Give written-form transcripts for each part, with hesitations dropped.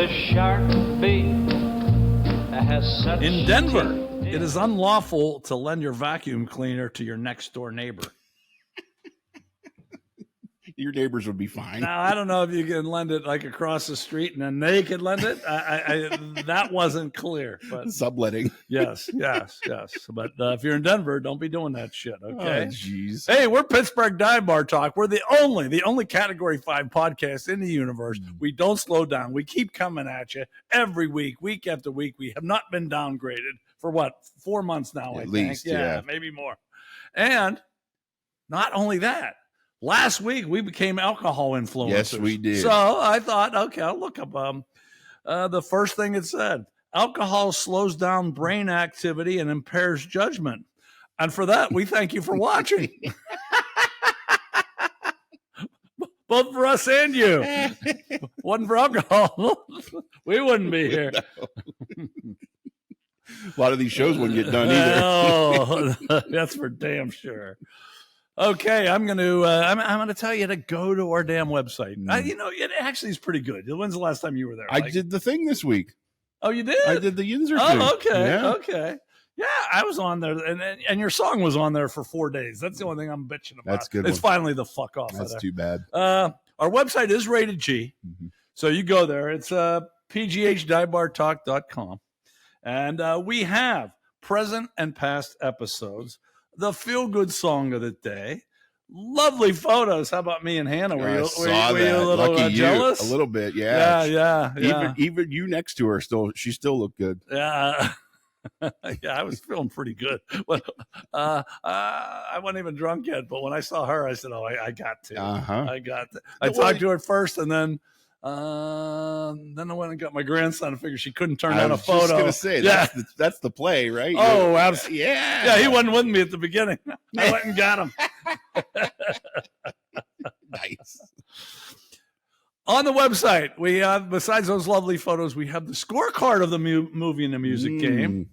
shark bait has such In Denver, it is unlawful to lend your vacuum cleaner to your next door neighbor. Your neighbors would be fine. Now, I don't know if you can lend it like across the street and then they could lend it. That wasn't clear. But Subletting. yes. But if you're in Denver, don't be doing that shit, okay? Oh, jeez. Hey, we're Pittsburgh Dive Bar Talk. We're the only Category 5 podcast in the universe. We don't slow down. We keep coming at you every week after week. We have not been downgraded for 4 months now, I At think. least, yeah. Maybe more. And not only that, last week we became alcohol influencers. Yes, we did. So I thought, okay, I'll look up the first thing it said. Alcohol slows down brain activity and impairs judgment. And for that, we thank you for watching. Both for us and you. Wasn't for alcohol, we wouldn't be here. No. A lot of these shows wouldn't get done either. Oh, that's for damn sure. Okay, I'm gonna tell you to go to our damn website. It actually is pretty good. When's the last time you were there? I did the thing this week. Oh, you did? I did the Yinzer thing. Oh, okay, Yeah. okay. Yeah, I was on there, and your song was on there for 4 days. That's the only thing I'm bitching about. That's good. It's finally the fuck off. That's of too bad. Our website is rated G, so you go there. It's pghdivebartalk.com, and we have present and past episodes. The feel-good song of the day. Lovely photos. How about me and Hannah? Were you a little Lucky jealous? You. A little bit, yeah. Yeah. Even you next to her, she still looked good. Yeah. Yeah, I was feeling pretty good. Well, I wasn't even drunk yet, but when I saw her, I said, "Oh, I got to. I got to." I talked to her first, and then I went and got my grandson. I figured she couldn't turn down a photo. I was just going to say, that's the play, right? Oh, absolutely. Yeah. Yeah, he wasn't with me at the beginning. I went and got him. Nice. On the website, we have, besides those lovely photos, we have the scorecard of the movie and the music game.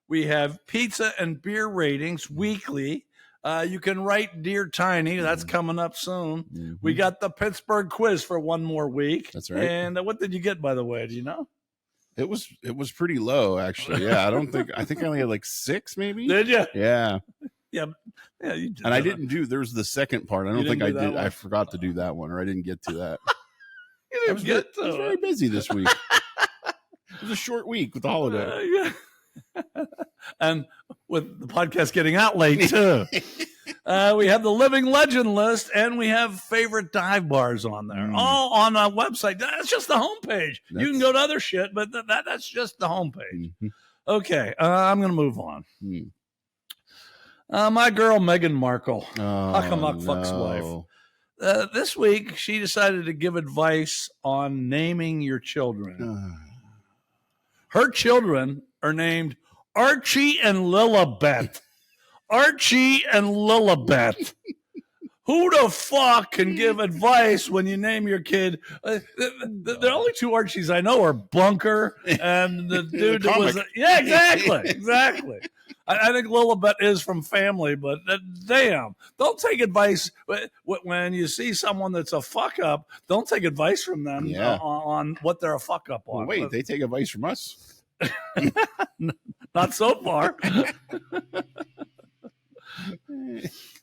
We have pizza and beer ratings weekly. You can write Dear Tiny. That's coming up soon. We got the Pittsburgh quiz for one more week. That's right. And what did you get, by the way? Do you know? It was pretty low, actually. Yeah, I think I only had like 6, maybe. Did you? Yeah. Yeah. You did. And I didn't do. There's the second part. I don't think I did. One? I forgot to do that one, or I didn't get to that. You didn't get to I was very busy this week. It was a short week with the holiday. Yeah. And with the podcast getting out late too. We have the living legend list, and we have favorite dive bars on there, all on our website. That's just the homepage. You can go to other shit, but that's just the homepage. Okay, I'm going to move on. My girl Meghan Markle, Huckamuck Fuck's wife. This week, she decided to give advice on naming your children. Her children are named Archie and Lilibet. Archie and Lilibet. Who the fuck can give advice when you name your kid? The only 2 Archies I know are Bunker and the dude that was. Yeah, exactly. I think Lilibet is from Family, but damn, don't take advice when you see someone that's a fuck up. Don't take advice from them on what they're a fuck up on. Well, wait, they take advice from us. Not so far.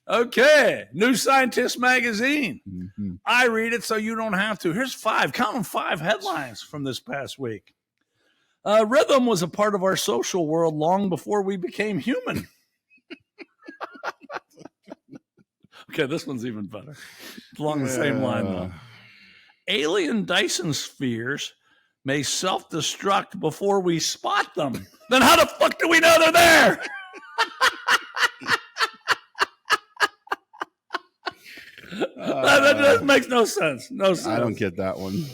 Okay, New Scientist magazine. I read it so you don't have to. Here's 5. Count them 5 headlines from this past week. Rhythm was a part of our social world long before we became human. Okay, this one's even better. Along the same line, though. Alien Dyson spheres may self-destruct before we spot them. Then how the fuck do we know they're there? That makes no sense. No sense. I don't get that one.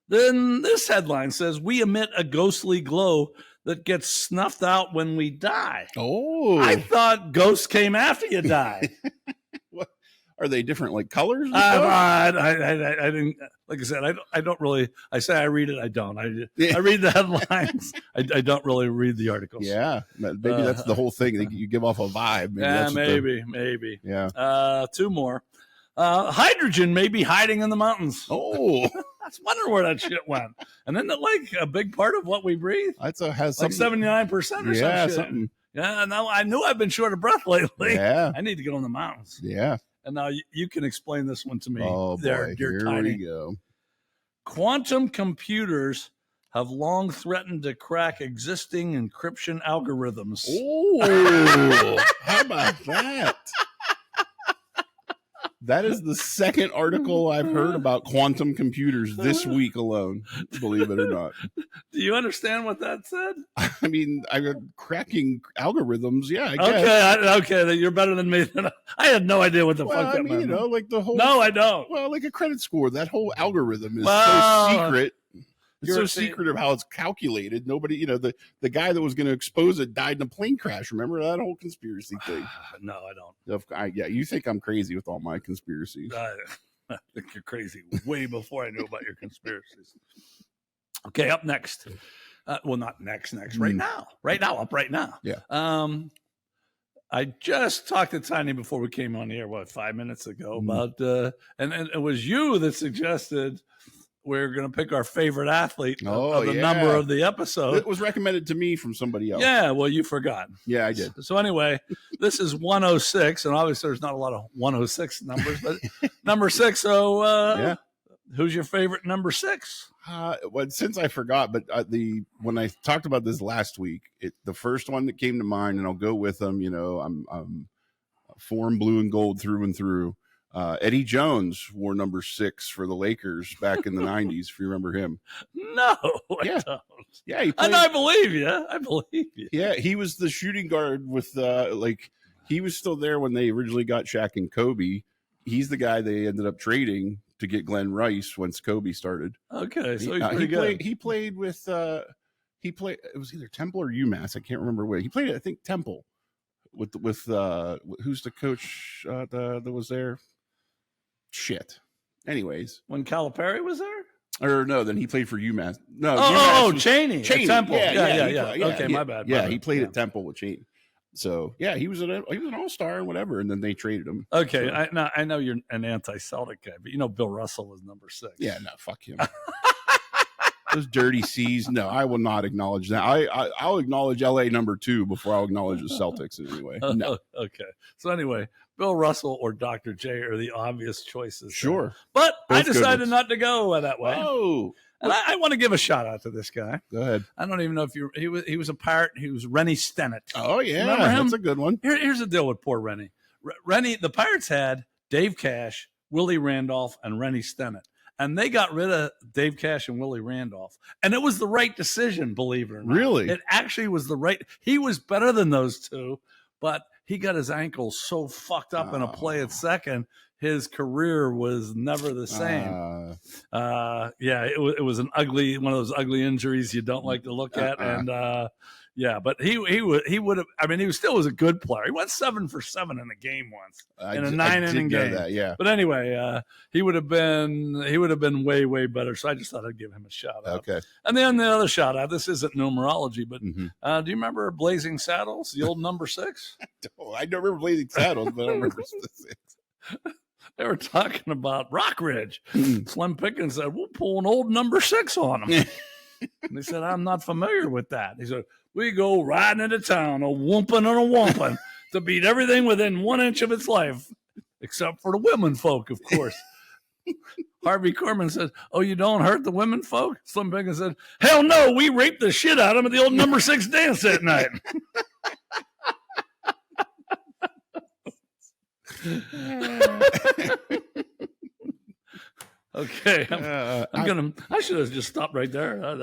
Then this headline says, we emit a ghostly glow that gets snuffed out when we die. Oh. I thought ghosts came after you die. What? Are they different, like colors? I didn't, like I said, I don't really, I say I read it, I don't. I read the headlines. I don't really read the articles. Yeah. Maybe that's the whole thing. You give off a vibe. Maybe. Yeah. 2 more. Hydrogen may be hiding in the mountains. Oh. was wondering where that shit went. And then like a big part of what we breathe. That's has like 79% or some shit. something. Yeah, now I knew I've been short of breath lately. Yeah. I need to get on the mountains. Yeah. And now you can explain this one to me. Oh, boy. Dear Here Tiny. we go. Quantum computers have long threatened to crack existing encryption algorithms. Oh, how about that? That is the second article I've heard about quantum computers this week alone, believe it or not. Do you understand what that said? I mean, I got cracking algorithms. Yeah, I guess. Okay, then you're better than me. I had no idea what the fuck that meant. You know, like the whole. No, I don't. Well, like a credit score, that whole algorithm is so secret. It's so secretive how it's calculated. Nobody, you know, the guy that was going to expose it died in a plane crash. Remember that whole conspiracy thing? No, I don't. Yeah, you think I'm crazy with all my conspiracies. I think you're crazy way before I knew about your conspiracies. Okay, up next. Well, not next. Right now. Up right now. Yeah. I just talked to Tiny before we came on here, 5 minutes ago, about, and it was you that suggested we're going to pick our favorite athlete of the number of the episode. It was recommended to me from somebody else. Yeah, well, you forgot. Yeah, I did. So anyway, this is 106, and obviously there's not a lot of 106 numbers, but number 6. So who's your favorite number 6? Well, since I forgot, but when I talked about this last week, the first one that came to mind, and I'll go with them. You know, I'm form blue and gold through and through. Eddie Jones wore number 6 for the Lakers back in the 90s, if you remember him. No, I don't. Yeah, I believe you. Yeah, he was the shooting guard with he was still there when they originally got Shaq and Kobe. He's the guy they ended up trading to get Glenn Rice once Kobe started. Okay, so he's pretty good. He played with it was either Temple or UMass. I can't remember where. He played at, I think, Temple with who's the coach that was there? Shit. Anyways, when Calipari was there? Or no, then he played for UMass. No, Cheney. Temple. Yeah. Okay, my bad. Yeah, he played at Temple with Cheney. So yeah, he was an all-star and whatever, and then they traded him. Okay, so. I know you're an anti-Celtic guy, but you know Bill Russell was number 6. Yeah, no, fuck him. Those dirty C's. No, I will not acknowledge that. I'll acknowledge LA number 2 before I'll acknowledge the Celtics in any way. No. Okay. So anyway, Bill Russell or Dr. J are the obvious choices. Sure. There. But Both I decided not to go that way. Oh. And I want to give a shout out to this guy. Go ahead. I don't even know if he was a Pirate. He was Rennie Stennett. Oh, yeah. Remember him? That's a good one. Here's the deal with poor Rennie. Rennie, the Pirates had Dave Cash, Willie Randolph, and Rennie Stennett. And they got rid of Dave Cash and Willie Randolph. And it was the right decision, believe it or not. Really? It actually was the right. He was better than those two, but he got his ankle so fucked up in a play at second, his career was never the same. It was one of those ugly injuries you don't like to look at. And but he would have. I mean, he still was a good player. He went 7 for 7 in a game once in a 9-inning game. Yeah. But anyway, he would have been way better. So I just thought I'd give him a shout out. Okay. And then the other shout out. This isn't numerology, but do you remember Blazing Saddles, the old number 6? I don't remember Blazing Saddles, but I don't remember the 6. They were talking about Rockridge. Slim Pickens said, "We'll pull an old number 6 on him." And he said, "I'm not familiar with that." He said, "We go riding into town, a whooping and a whomping, to beat everything within 1 inch of its life, except for the women folk, of course." Harvey Korman said, "Oh, you don't hurt the women folk?" Slim Pickens said, "Hell no, we raped the shit out of them at the old number 6 dance that night." Okay, I should have just stopped right there.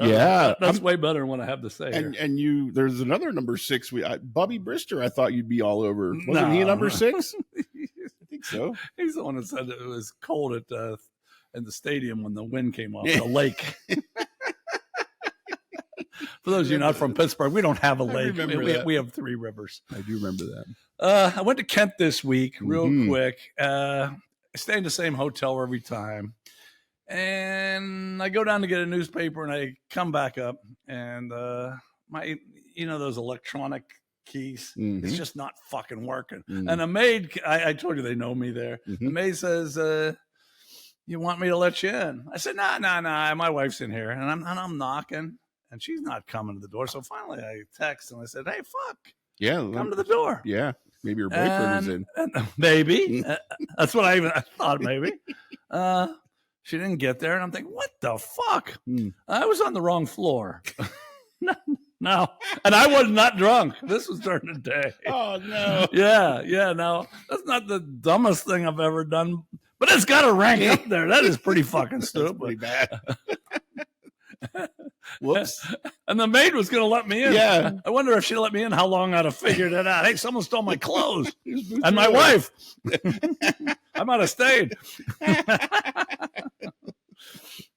That's way better than what I have to say. And there's another number 6. Bubby Brister, I thought you'd be all over. Wasn't he a number 6? I think so. He's the one that said it was cold in the stadium when the wind came off the lake. For those of you not from Pittsburgh, we don't have a lake. We have 3 rivers. I do remember that. I went to Kent this week, real quick. I stay in the same hotel every time. And I go down to get a newspaper, and I come back up, and my, those electronic keys, it's just not fucking working. And a maid, I told you they know me there. The maid says, you want me to let you in? I said, nah, my wife's in here. And I'm knocking, and she's not coming to the door. So finally I text, and I said, hey, fuck. Yeah. Come to the door. Yeah. Maybe her boyfriend was in. Maybe. That's what I thought, maybe. She didn't get there, and I'm thinking, what the fuck? I was on the wrong floor. No. And I was not drunk. This was during the day. Oh, no. Yeah, no. That's not the dumbest thing I've ever done, but it's got to rank up there. That is pretty fucking stupid. Pretty bad. Whoops. And the maid was going to let me in. Yeah. I wonder if she let me in, how long I'd have figured it out. Hey, someone stole my clothes. And my wife. I might have stayed.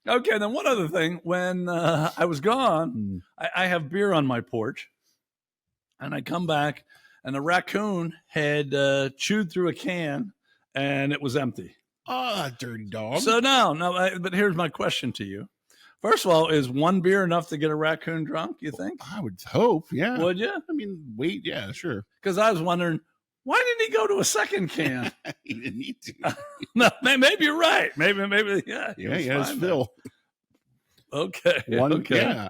Okay, then one other thing. When I was gone, I have beer on my porch. And I come back, and a raccoon had chewed through a can, and it was empty. Oh, dirty dog. So but here's my question to you. First of all, is one beer enough to get a raccoon drunk, you think? I would hope, yeah. Would you? I mean, wait, yeah, sure. Because I was wondering, why didn't he go to a second can? He didn't need to. No, maybe you're right. Maybe, yeah. Yeah, it's Phil. Okay. Okay. Yeah,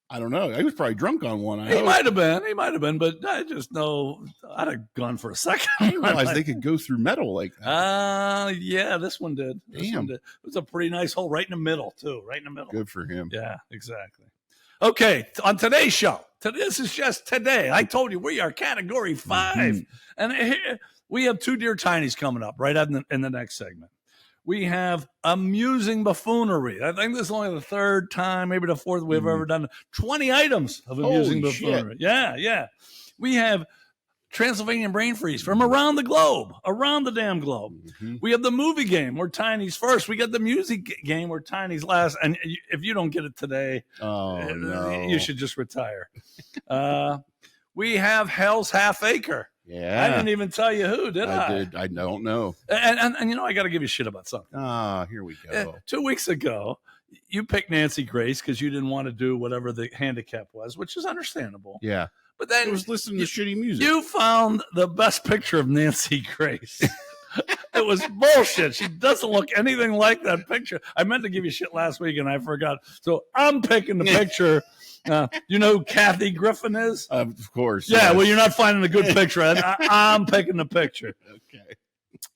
I don't know. I was probably drunk on one. He might have been, but I just know I'd have gone for a second. I didn't realize they could go through metal like that. Yeah, this one did. It was a pretty nice hole right in the middle, too. Right in the middle. Good for him. Yeah, exactly. Okay, on today's show, this is just today. I told you we are category 5. And here, we have 2 Dear Tinies coming up right in the next segment. We have amusing buffoonery. I think this is only the 3rd time, maybe the 4th we've ever done 20 items of amusing buffoonery. Shit. Yeah. We have Transylvanian brain freeze from around the globe, around the damn globe. We have the movie game where Tiny's first. We got the music game where Tiny's last. And if you don't get it today, you should just retire. We have Hell's Half Acre. Yeah. I didn't even tell you who, did I? I don't know. And I got to give you shit about something. Here we go. 2 weeks ago, you picked Nancy Grace because you didn't want to do whatever the handicap was, which is understandable. Yeah. But then I was listening to shitty music. You found the best picture of Nancy Grace. It was bullshit. She doesn't look anything like that picture. I meant to give you shit last week and I forgot. So I'm picking the picture. You know who Kathy Griffin is? Of course. Yeah, yes. Well, you're not finding a good picture. I'm picking the picture. Okay.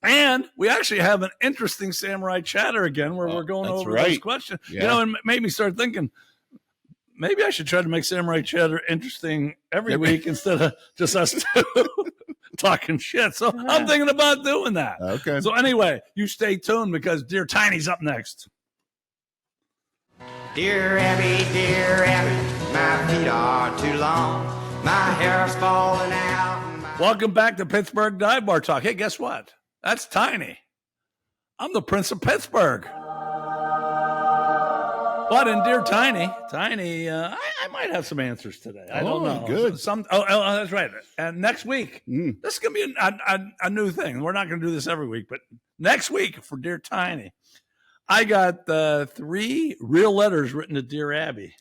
And we actually have an interesting samurai chatter again where we're going over this question. Yeah. And it made me start thinking, maybe I should try to make samurai chatter interesting every week instead of just us two talking shit. So I'm thinking about doing that. Okay. So anyway, you stay tuned because Dear Tiny's up next. Dear Abby, my feet are too long. My hair's falling out. Welcome back to Pittsburgh Dive Bar Talk. Hey, guess what? That's Tiny. I'm the Prince of Pittsburgh. But in Dear Tiny, I might have some answers today. I don't know. Good. That's right. And next week, this is going to be a new thing. We're not going to do this every week, but next week for Dear Tiny, I got 3 real letters written to Dear Abby.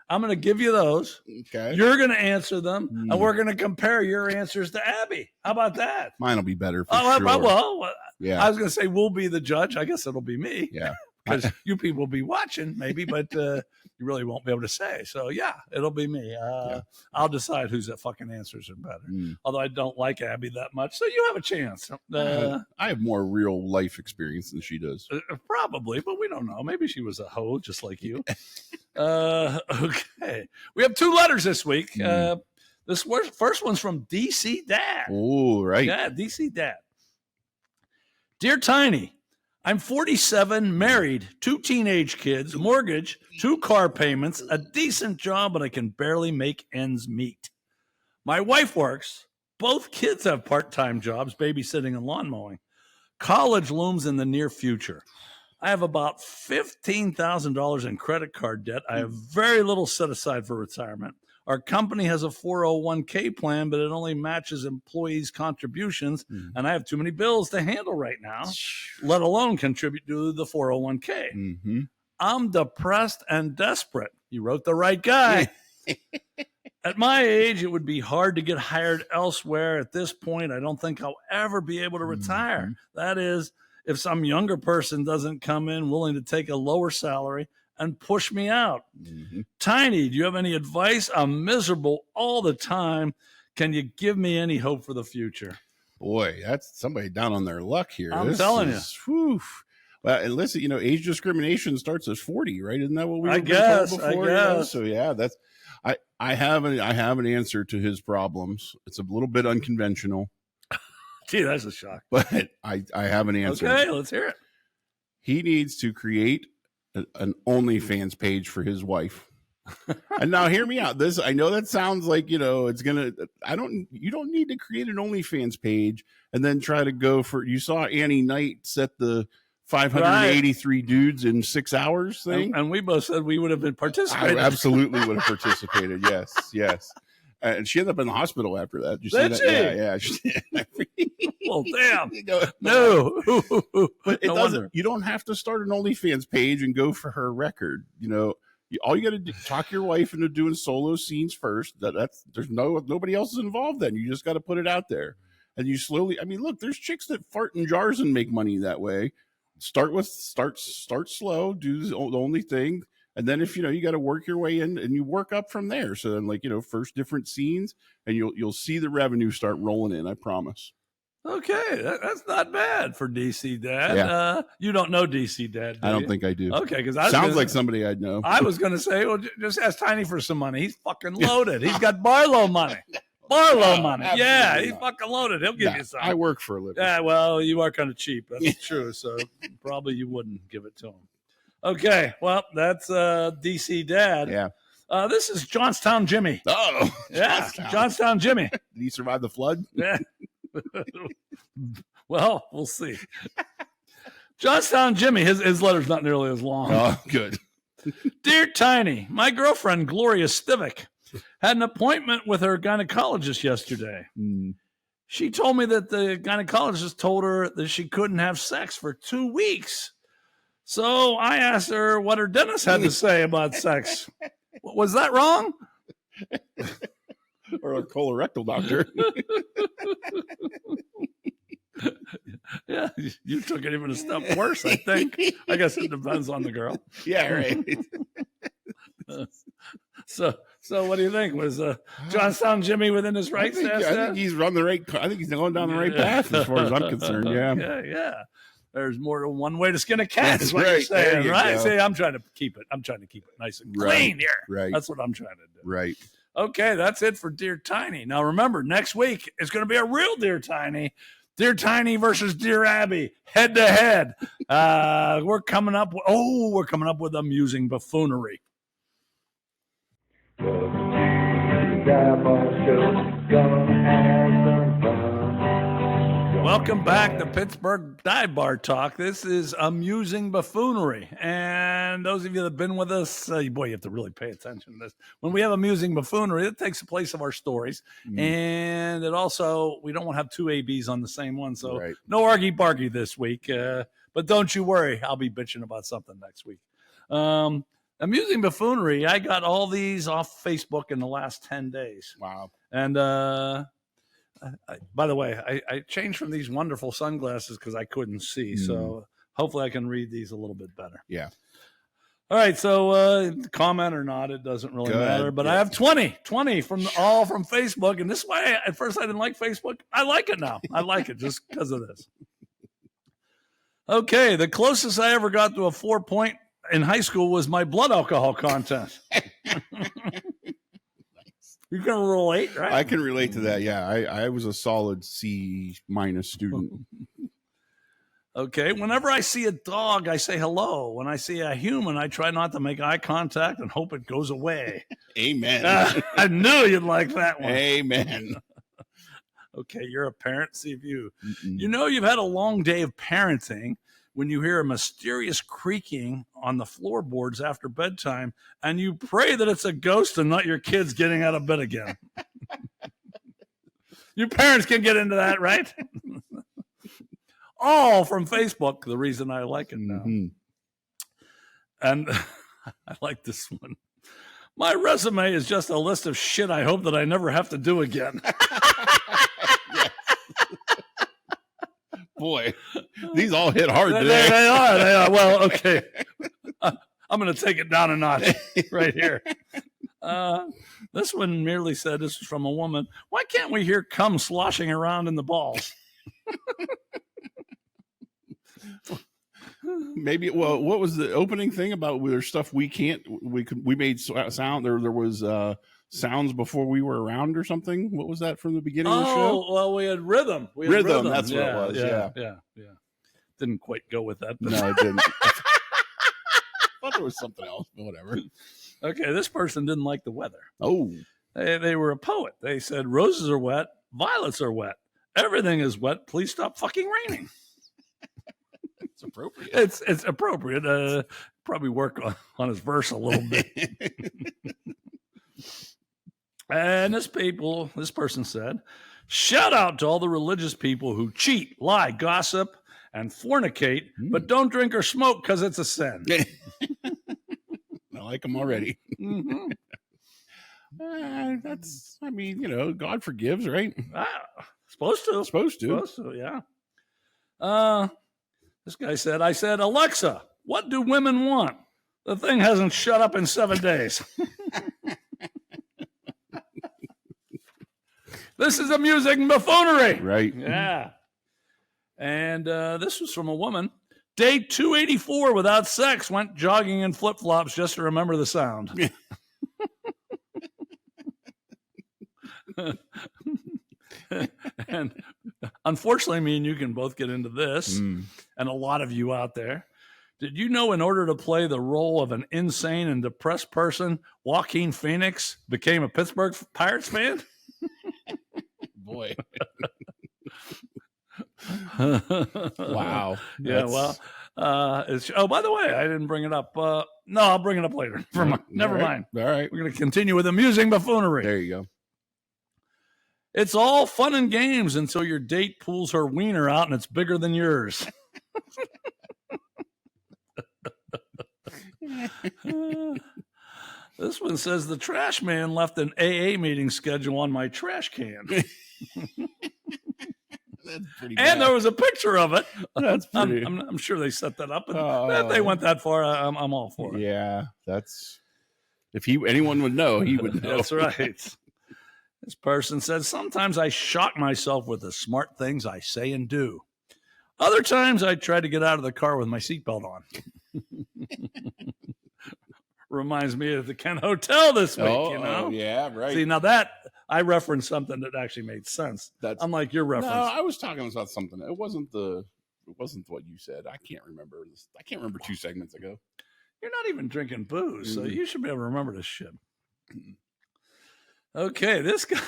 I'm going to give you those. Okay. You're going to answer them, and we're going to compare your answers to Abby. How about that? Mine will be better for sure. Well, yeah. I was going to say we'll be the judge. I guess it'll be me. Yeah. Because you people will be watching, maybe, but you really won't be able to say. So, yeah, it'll be me. I'll decide whose fucking answers are better. Although I don't like Abby that much, so you have a chance. I have more real life experience than she does. Probably, but we don't know. Maybe she was a hoe just like you. Okay. We have 2 letters this week. This first one's from DC Dad. Oh, right. Yeah, DC Dad. Dear Tiny, I'm 47, married, 2 teenage kids, mortgage, 2 car payments, a decent job, but I can barely make ends meet. My wife works. Both kids have part-time jobs, babysitting and lawn mowing. College looms in the near future. I have about $15,000 in credit card debt. I have very little set aside for retirement. Our company has a 401k plan, but it only matches employees' contributions, and I have too many bills to handle right now, let alone contribute to the 401k. I'm depressed and desperate. You wrote the right guy. At my age, it would be hard to get hired elsewhere. At this point, I don't think I'll ever be able to retire. That is, if some younger person doesn't come in willing to take a lower salary and push me out. Mm-hmm. Tiny, do you have any advice? I'm miserable all the time. Can you give me any hope for the future? Boy, that's somebody down on their luck here. I'm telling you. Whew. Well, and listen, you know, age discrimination starts at 40, right? Isn't that what we were I guess. before? You know? So yeah, that's I have an answer to his problems. It's a little bit unconventional. Gee, that's a shock. But I have an answer. Okay, let's hear it. He needs to create an OnlyFans page for his wife. And now hear me out. I know that sounds like, you know, you don't need to create an OnlyFans page and then try to go for, you saw Annie Knight set the 583 dudes in 6 hours thing. And we both said we would have been participating. I absolutely would have participated. Yes. And she ended up in the hospital after that. Did you see that? Yeah. Well, damn. No. But it No doesn't. wonder. You don't have to start an OnlyFans page and go for her record. You know, all you got to do, talk your wife into doing solo scenes first. There's nobody else is involved. Then you just got to put it out there, and you slowly. I mean, look, there's chicks that fart in jars and make money that way. Start slow. Do the only thing. And then if, you know, you got to work your way in and you work up from there. So then, like, you know, first different scenes and you'll see the revenue start rolling in. I promise. Okay. That's not bad for DC Dad. Yeah. You don't know DC Dad, do I don't you? think I do. Okay. Because sounds like somebody I'd know. I was going to say, well, just ask Tiny for some money. He's fucking loaded. He's got Barlow money. Barlow money. Yeah. He's fucking loaded. He'll give you some. I work for a living. Yeah. Well, you are kind of cheap. That's true. So probably you wouldn't give it to him. Okay, well, that's DC Dad. Yeah. This is Johnstown Jimmy. Oh, yeah, Johnstown Jimmy. Did he survive the flood? Yeah. Well, we'll see. Johnstown Jimmy, his letter's not nearly as long. Oh, good. Dear Tiny, my girlfriend, Gloria Stivic, had an appointment with her gynecologist yesterday. She told me that the gynecologist told her that she couldn't have sex for 2 weeks. So I asked her what her dentist had to say about sex. Was that wrong? Or a colorectal doctor. Yeah, you took it even a step worse, I think. I guess it depends on the girl. Yeah, right. So what do you think? Was Johnstown Jimmy within his rights? I think he's run the right. I think he's going down the right path as far as I'm concerned. Yeah. Yeah. There's more than one way to skin a cat. Is what right. you're saying, you right? Go. See, I'm trying to keep it nice and clean here. Right. That's what I'm trying to do. Right. Okay, that's it for Dear Tiny. Now remember, next week it's going to be a real Dear Tiny. Dear Tiny versus Dear Abby, head to head. We're coming up with amusing buffoonery. Welcome back to Pittsburgh Dive Bar Talk. This is amusing buffoonery. And those of you that have been with us, boy, you have to really pay attention to this. When we have amusing buffoonery, it takes the place of our stories. And it also, we don't want to have two ABs on the same one. So no argy-bargy this week. But don't you worry, I'll be bitching about something next week. Amusing buffoonery, I got all these off Facebook in the last 10 days. Wow. And by the way, I changed from these wonderful sunglasses because I couldn't see. So hopefully I can read these a little bit better. Yeah. All right. So comment or not, it doesn't really matter. But I have 20 from Facebook. And this is why at first I didn't like Facebook. I like it now. I like it just because of this. Okay. The closest I ever got to a 4-point in high school was my blood alcohol content. You can relate, right? I can relate to that. Yeah, I was a solid C- student. Okay. Whenever I see a dog, I say hello. When I see a human, I try not to make eye contact and hope it goes away. Amen. I knew you'd like that one. Amen. Okay, you're a parent. See if you know you've had a long day of parenting when you hear a mysterious creaking on the floorboards after bedtime, and you pray that it's a ghost and not your kids getting out of bed again. You parents can get into that, right? All from Facebook, the reason I like it now. And I like this one. My resume is just a list of shit I hope that I never have to do again. boy, these all hit hard They today. are. They are. Well, okay. I'm going to take it down a notch right here. This one merely said, this is from a woman. Why can't we hear cum sloshing around in the balls? Maybe. Well, what was the opening thing about there's stuff we made sound there was sounds before we were around or something? What was that from the beginning of the show? Oh, well, we had rhythm. Rhythm, that's what it was. Yeah. Didn't quite go with that. But No, it didn't. I thought there was something else, but whatever. Okay, this person didn't like the weather. Oh, They were a poet. They said, roses are wet, violets are wet. Everything is wet. Please stop fucking raining. it's appropriate. It's appropriate. Probably work on his verse a little bit. And this person said, shout out to all the religious people who cheat, lie, gossip, and fornicate, but don't drink or smoke because it's a sin. I like them already. Mm-hmm. God forgives, right? Supposed to, yeah. This guy said, I said, Alexa, what do women want? The thing hasn't shut up in 7 days. This is amusing buffoonery. Right. Yeah. And this was from a woman. Day 284 without sex, went jogging in flip-flops just to remember the sound. And unfortunately, me and you can both get into this, and a lot of you out there. Did you know in order to play the role of an insane and depressed person, Joaquin Phoenix became a Pittsburgh Pirates fan? Boy. Wow. Yeah, well, by the way, I didn't bring it up. No, I'll bring it up later. Never mind. All right. We're going to continue with amusing buffoonery. There you go. It's all fun and games until your date pulls her wiener out and it's bigger than yours. This one says the trash man left an AA meeting schedule on my trash can. That's pretty And bad. there was a picture of it. That's pretty. I'm sure they set that up. But if they went that far, I'm all for it. Yeah, that's if anyone would know, he would know. That's right. This person says, sometimes I shock myself with the smart things I say and do. Other times I try to get out of the car with my seatbelt on. Reminds me of the Kent Hotel this week, you know? Yeah, right. See, now that I referenced something that actually made sense. That's unlike your reference. No, I was talking about something. It wasn't what you said. I can't remember this. I can't remember 2 segments ago. You're not even drinking booze, so you should be able to remember this shit. Okay, this guy,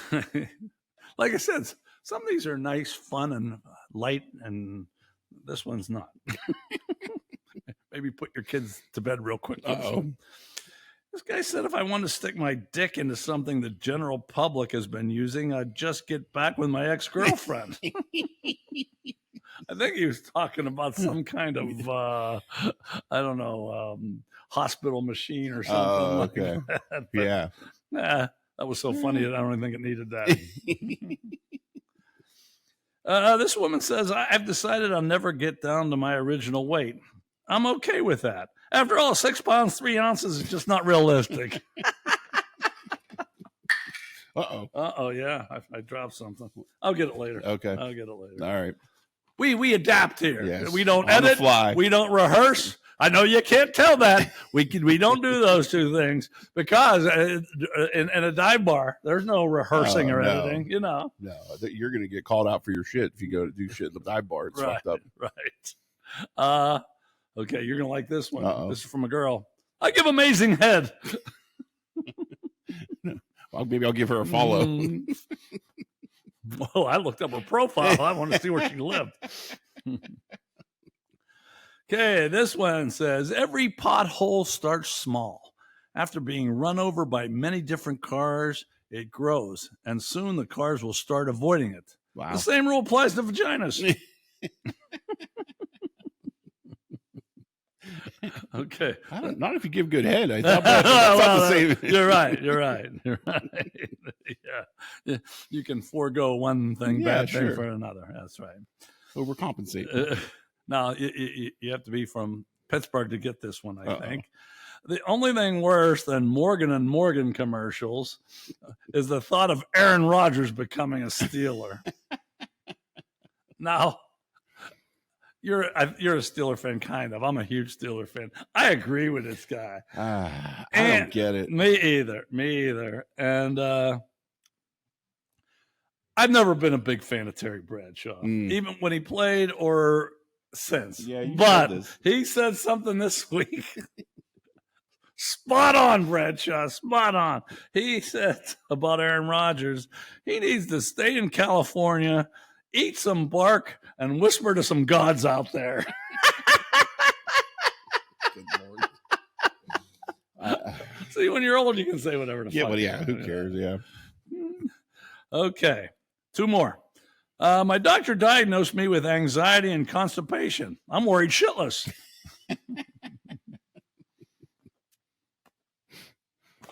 like I said, some of these are nice, fun, and light, and this one's not. Maybe put your kids to bed real quick. This guy said if I want to stick my dick into something the general public has been using, I'd just get back with my ex-girlfriend. I think he was talking about some kind of, I don't know, hospital machine or something. Okay. Like that. Yeah. That was so funny that I don't even think it needed that. This woman says, I've decided I'll never get down to my original weight. I'm okay with that. After all, 6 pounds, 3 ounces is just not realistic. Uh-oh, yeah. I dropped something. I'll get it later. Okay. I'll get it later. All right. We adapt here. Yes. We don't On the edit. fly. We don't rehearse. I know you can't tell that. We don't do those 2 things because in a dive bar, there's no rehearsing or editing, you know. No, you're going to get called out for your shit if you go to do shit in the dive bar. It's fucked up. Right. Okay, you're going to like this one. Uh-oh. This is from a girl. I give amazing head. Well, maybe I'll give her a follow. Well, I looked up her profile. I want to see where she lived. Okay, this one says, every pothole starts small. After being run over by many different cars, it grows, and soon the cars will start avoiding it. Wow. The same rule applies to vaginas. Okay. Not if you give good head. I thought that's not the same. You're right. Yeah. You can forego one thing, bad thing for another. That's right. overcompensate. Now, you have to be from Pittsburgh to get this one, I think. The only thing worse than Morgan and Morgan commercials is the thought of Aaron Rodgers becoming a Steeler. Now, you're a Steeler fan, kind of. I'm a huge Steeler fan. I agree with this guy. I don't get it. Me either. And I've never been a big fan of Terry Bradshaw, even when he played or since. Yeah, but he said something this week. Spot on, Bradshaw. Spot on. He said about Aaron Rodgers, he needs to stay in California, eat some bark, and whisper to some gods out there. Good Lord. See, when you're old, you can say whatever the fuck. Yeah, who cares? Yeah. Okay, 2 more. My doctor diagnosed me with anxiety and constipation. I'm worried shitless.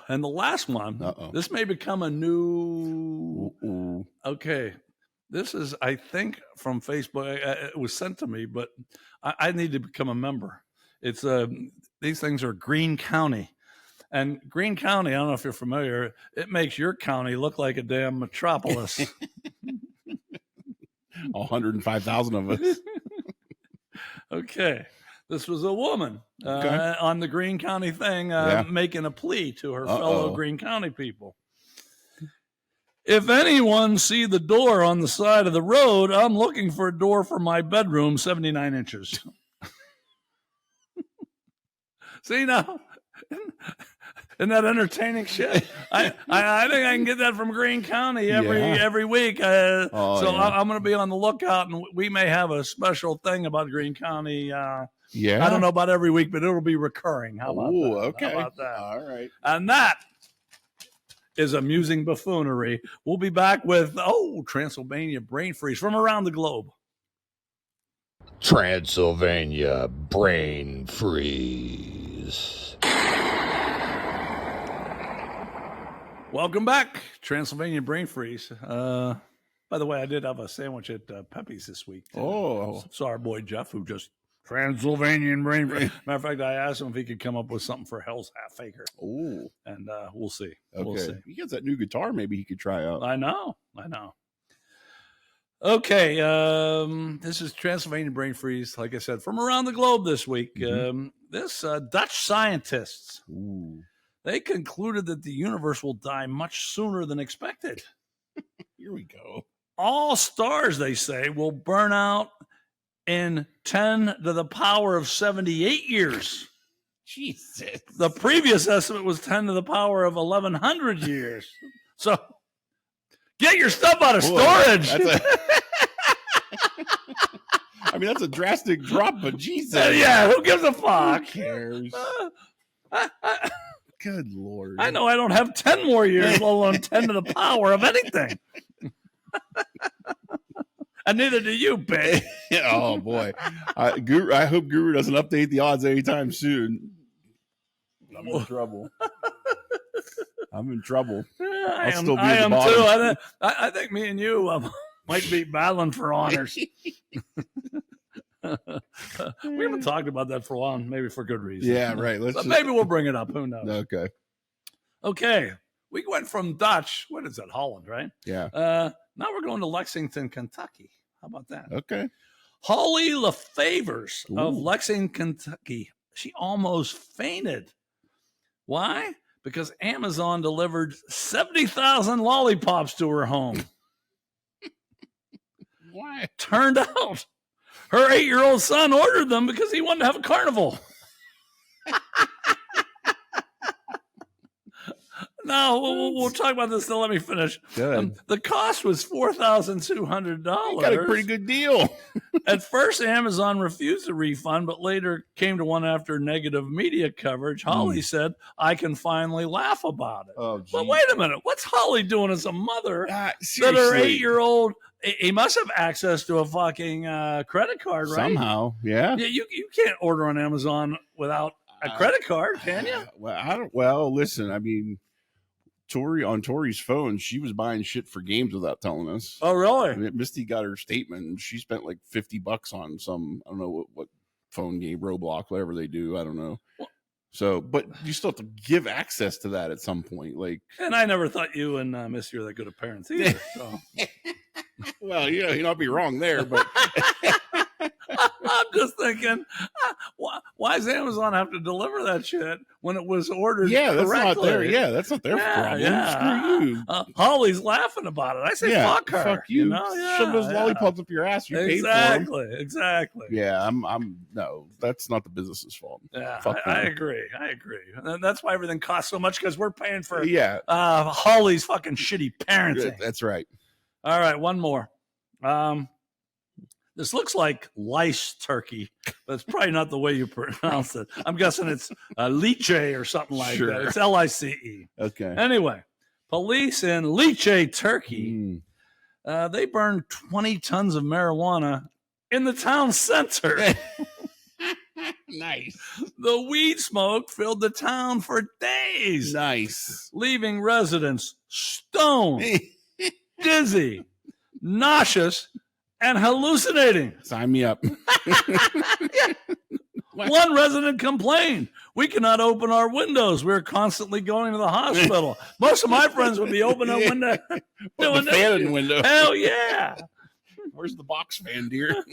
And the last one, this may become a new... Okay, this is, I think, from Facebook. It was sent to me, but I need to become a member. It's these things are Greene County. And Greene County, I don't know if you're familiar, it makes your county look like a damn metropolis. All 105,000 of us. Okay. This was a woman on the Greene County thing making a plea to her fellow Greene County people. If anyone see the door on the side of the road, I'm looking for a door for my bedroom, 79 inches. See now? Isn't that entertaining shit? I think I can get that from Greene County every week. I'm going to be on the lookout, and we may have a special thing about Greene County. I don't know about every week, but it'll be recurring. How about that? Okay. How about that? All right. And that is amusing buffoonery. We'll be back with Transylvania brain freeze from around the globe. Transylvania brain freeze. Welcome back, Transylvania brain freeze. By the way, I did have a sandwich at Pepe's this week. Oh, saw our boy Jeff, who just Transylvanian brain freeze. Matter of fact, I asked him if he could come up with something for Hell's Half Acre. Oh, and we'll see. Okay, we'll see. He gets that new guitar. Maybe he could try out. I know. Okay, this is Transylvanian brain freeze. Like I said, from around the globe this week. This Dutch scientists. They concluded that the universe will die much sooner than expected. Here we go. All stars, they say, will burn out in 10 to the power of 78 years. Jesus. The previous estimate was 10 to the power of 1,100 years. So get your stuff out of storage. I mean, that's a drastic drop, but Jesus. Yeah, who gives a fuck? Who cares? Good Lord. I know I don't have 10 more years, let alone 10 to the power of anything. And neither do you, babe. Oh, boy. I hope Guru doesn't update the odds anytime soon. I'm in trouble. I am too. I think me and you might be battling for honors. We haven't talked about that for a while, maybe for good reason. Yeah, right. Maybe we'll bring it up. Who knows? Okay. We went from Dutch. What is that? Holland, right? Yeah. Now we're going to Lexington, Kentucky. How about that? Okay. Holly LaFavors of Lexington, Kentucky. She almost fainted. Why? Because Amazon delivered 70,000 lollipops to her home. Why? Turned out her 8-year-old son ordered them because he wanted to have a carnival. No, we'll talk about this. Now let me finish. The cost was $4,200. Got a pretty good deal. At first, Amazon refused the refund, but later came to one after negative media coverage. Holly said, "I can finally laugh about it." Oh, geez. But wait a minute. What's Holly doing as a mother that seriously. her 8-year-old, he must have access to a fucking credit card, right? Somehow, yeah. You can't order on Amazon without a credit card, can you? Well, listen, I mean, Tori's phone, she was buying shit for games without telling us. Oh, really? And Misty got her statement, and she spent like $50 on some, I don't know what phone game, Roblox, whatever they do. I don't know. So, but you still have to give access to that at some point. Like, and I never thought you and Misty were that good of parents either. So. Well, yeah, you not be wrong there, but I'm just thinking, why does Amazon have to deliver that shit when it was ordered? Yeah, that's correctly? not their. Yeah, that's not their problem. Yeah. Screw you. Holly's laughing about it. I say, fuck her. Fuck you. Yeah, shove those lollipops up your ass. You paid for them. Exactly. Yeah, I'm no. That's not the business's fault. Yeah, I agree. And that's why everything costs so much, because we're paying for Holly's fucking shitty parenting. That's right. All right, one more. This looks like lice turkey, but it's probably not the way you pronounce it. I'm guessing it's liche or something like that. It's Lice. Okay. Anyway, police in Liche, Turkey, they burned 20 tons of marijuana in the town center. Nice. The weed smoke filled the town for days. Nice. Leaving residents stoned, dizzy, nauseous, and hallucinating. Sign me up. One resident complained, "We cannot open our windows. We're constantly going to the hospital." Most of my friends would be opening a window. Doing the fan in the window. Hell yeah. Where's the box fan, dear?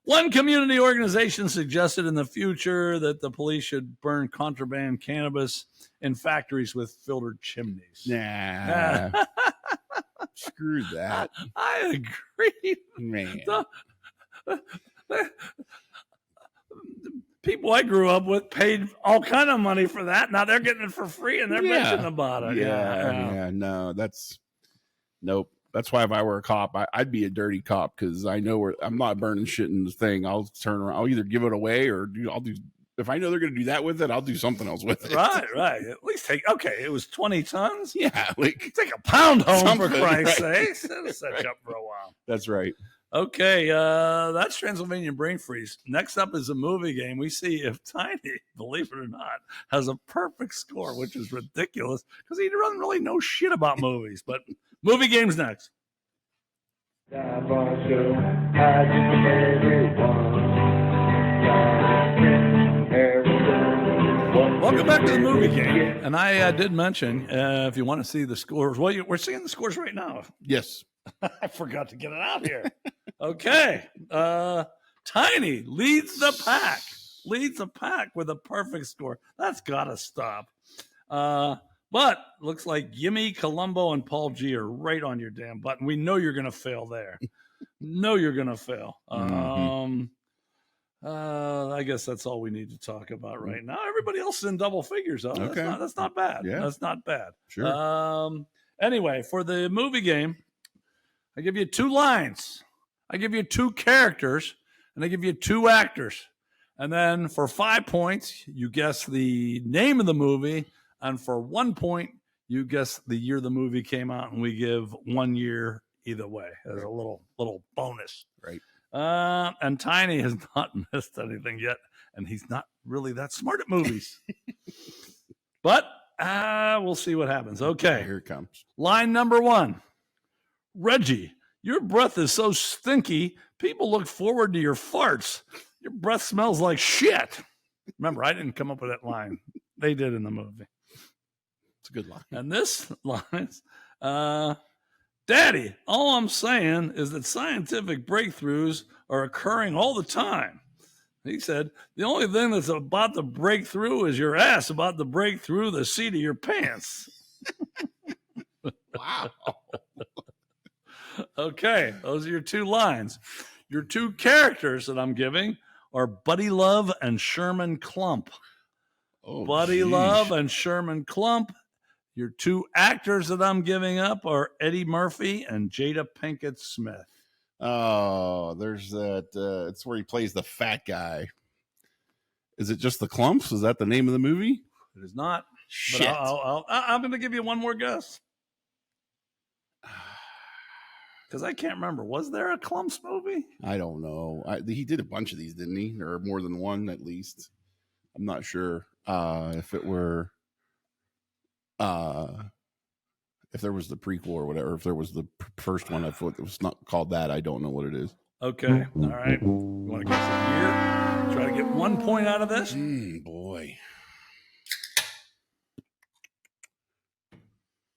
One community organization suggested in the future that the police should burn contraband cannabis in factories with filtered chimneys. Nah. Screw that. I agree. Man. The people I grew up with paid all kind of money for that. Now they're getting it for free and they're bitching about it. Yeah. No, nope. That's why if I were a cop, I'd be a dirty cop, because I know I'm not burning shit in the thing. I'll turn around. I'll either give it away or I'll do. If I know they're going to do that with it, I'll do something else with it. Right. At least it was 20 tons. Yeah, like take a pound home for Christ's sakes. That'll set you up for a while. That's right. Okay, that's Transylvanian Brain Freeze. Next up is a movie game. We see if Tiny, believe it or not, has a perfect score, which is ridiculous because he doesn't really know shit about movies. But movie game's next. Welcome back to the movie game. And I did mention, if you want to see the scores, well, we're seeing the scores right now. Yes. I forgot to get it out here. Okay. Tiny leads the pack with a perfect score. That's got to stop. But looks like Gimme, Columbo, and Paul G are right on your damn button. We know you're going to fail there. I guess that's all we need to talk about right now. Everybody else is in double figures, though. Okay. That's not bad. Yeah. That's not bad. Sure. Anyway, for the movie game, I give you 2 lines. I give you 2 characters, and I give you 2 actors. And then for 5 points, you guess the name of the movie. And for 1 point, you guess the year the movie came out, and we give 1 year either way as a little bonus. Right. And Tiny has not missed anything yet, and he's not really that smart at movies. But we'll see what happens. Okay. Here it comes. Line number 1. Reggie, your breath is so stinky, people look forward to your farts. Your breath smells like shit. Remember, I didn't come up with that line. They did in the movie. It's a good line. And this line's, Daddy, all I'm saying is that scientific breakthroughs are occurring all the time. He said, the only thing that's about to break through is your ass about to break through the seat of your pants. Wow. Okay, those are your 2 lines. Your 2 characters that I'm giving are Buddy Love and Sherman Klump. Oh, Buddy geez. Love and Sherman Klump. Your 2 actors that I'm giving up are Eddie Murphy and Jada Pinkett Smith. Oh, there's that. It's where he plays the fat guy. Is it just the Clumps? Is that the name of the movie? It is not. Shit. But I'm going to give you one more guess. Because I can't remember. Was there a Clumps movie? I don't know. He did a bunch of these, didn't he? Or more than one, at least. I'm not sure if it were. If there was the prequel or whatever, if there was the first one, I thought it was not called that. I don't know what it is. Okay. All right. You want to guess the year? Try to get 1 point out of this? Boy.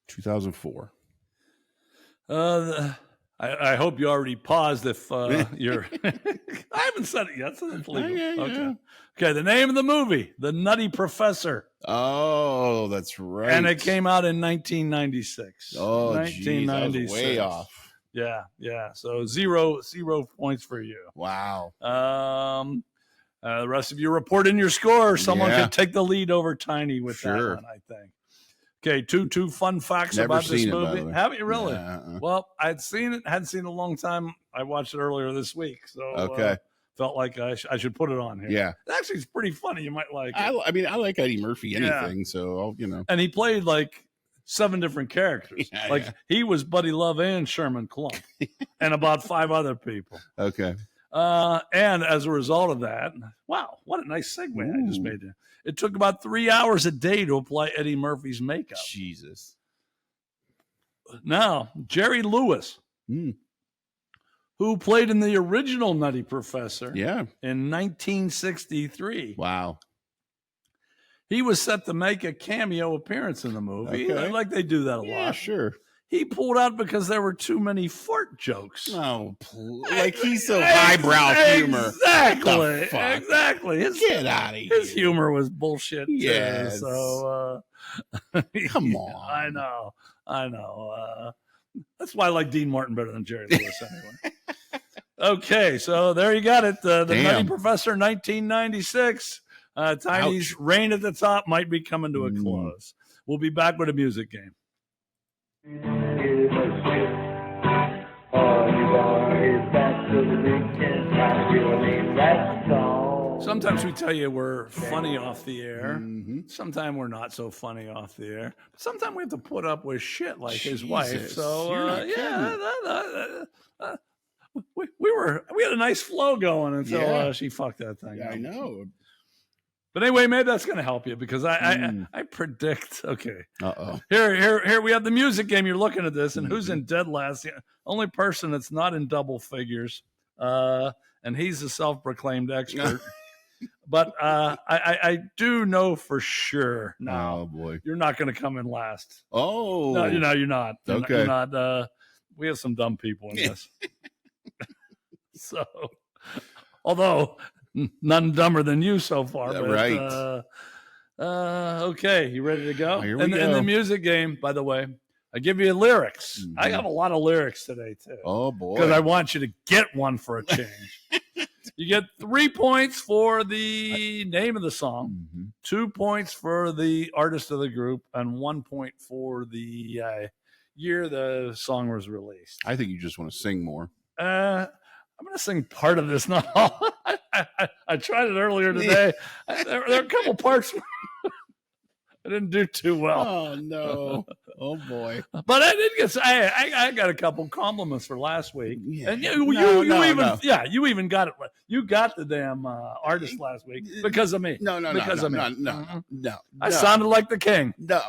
2004. I hope you already paused if you're... I haven't said it yet, so that's legal. Yeah. Okay, the name of the movie, The Nutty Professor. Oh, that's right. And it came out in 1996. Oh, 1996. Geez, way off. Yeah. So zero points for you. Wow. The rest of you report in your score. Someone can take the lead over Tiny with that one, I think. Okay, two fun facts about this movie. Haven't you really? Well, I'd seen it, hadn't seen it in a long time. I watched it earlier this week, so felt like I should put it on here. Yeah, actually, it's pretty funny. You might like it. I mean, I like Eddie Murphy, anything. So and he played like 7 different characters. He was Buddy Love and Sherman Klump, and about 5 other people. Okay. And as a result of that, wow, what a nice segue I just made there. It took about 3 hours a day to apply Eddie Murphy's makeup. Jesus. Now, Jerry Lewis, who played in the original Nutty Professor in 1963. Wow. He was set to make a cameo appearance in the movie. Like they do that a lot. Yeah, sure. He pulled out because there were too many fart jokes. Oh, like he's so highbrow humor. Exactly. Get out of here. His humor was bullshit. Yes. So, come on. I know. That's why I like Dean Martin better than Jerry Lewis anyway. Okay, so there you got it. The Nutty Professor, 1996. Tiny's reign at the top might be coming to a close. We'll be back with a music game. Sometimes we tell you we're funny off the air. Sometimes we're not so funny off the air. Sometimes we have to put up with shit like his wife. So we had a nice flow going until she fucked that thing. Yeah, I know. But anyway, maybe that's going to help you because I predict. Okay. Here we have the music game. You're looking at this, and who's in dead last? The only person that's not in double figures, and he's a self-proclaimed expert. But I do know for sure now. Oh boy, you're not going to come in last. Oh, no, you're not. Okay, you're not. We have some dumb people in this. So, although. None dumber than you so far. But, right. Okay, you ready to go? Here we go. In the music game, by the way, I give you lyrics. I have a lot of lyrics today, too. Oh, boy. Because I want you to get one for a change. You get 3 points for the name of the song, 2 points for the artist of the group, and 1 point for the year the song was released. I think you just want to sing more. I'm going to sing part of this, not all. I tried it earlier today. There are a couple parts where I didn't do too well. Oh, no. Oh, boy. But I did get, I got a couple compliments for last week. Yeah. And you even got it. You got the damn artist last week because of me. No. I sounded like the king. No.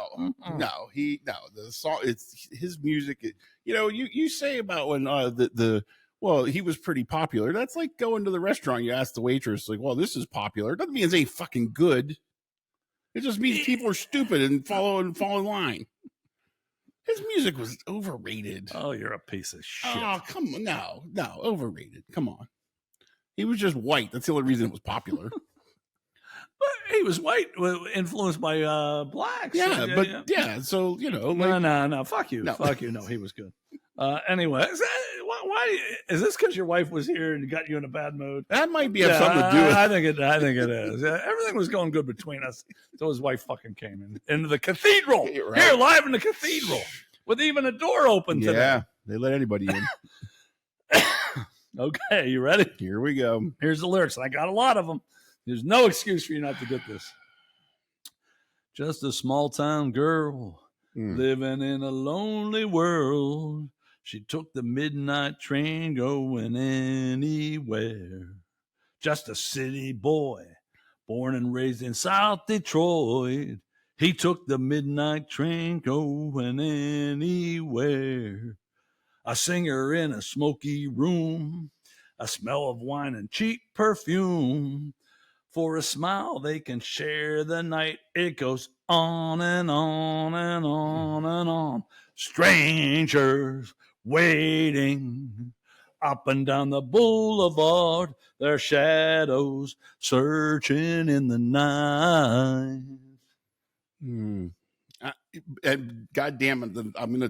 The song, it's his music. You say about when well, he was pretty popular. That's like going to the restaurant. You ask the waitress, like, well, this is popular. It doesn't mean it's ain't fucking good. It just means people are stupid and fall in line. His music was overrated. Oh, you're a piece of shit. Oh, come on. No, overrated. Come on. He was just white. That's the only reason it was popular. But he was white, influenced by blacks. Yeah, so, No, fuck you. No. Fuck you. No, he was good. Anyway, why is this because your wife was here and got you in a bad mood? That might have something to do with it. I think it is. Everything was going good between us until his wife fucking came into the cathedral. Right. Here, live in the cathedral, with even a door open today. Yeah, they let anybody in. Okay, you ready? Here we go. Here's the lyrics. I got a lot of them. There's no excuse for you not to get this. Just a small town girl living in a lonely world. She took the midnight train going anywhere. Just a city boy, born and raised in South Detroit. He took the midnight train going anywhere. A singer in a smoky room, a smell of wine and cheap perfume. For a smile they can share the night. It goes on and on and on and on. Strangers waiting up and down the boulevard, their shadows searching in the night. And God damn it, I'm gonna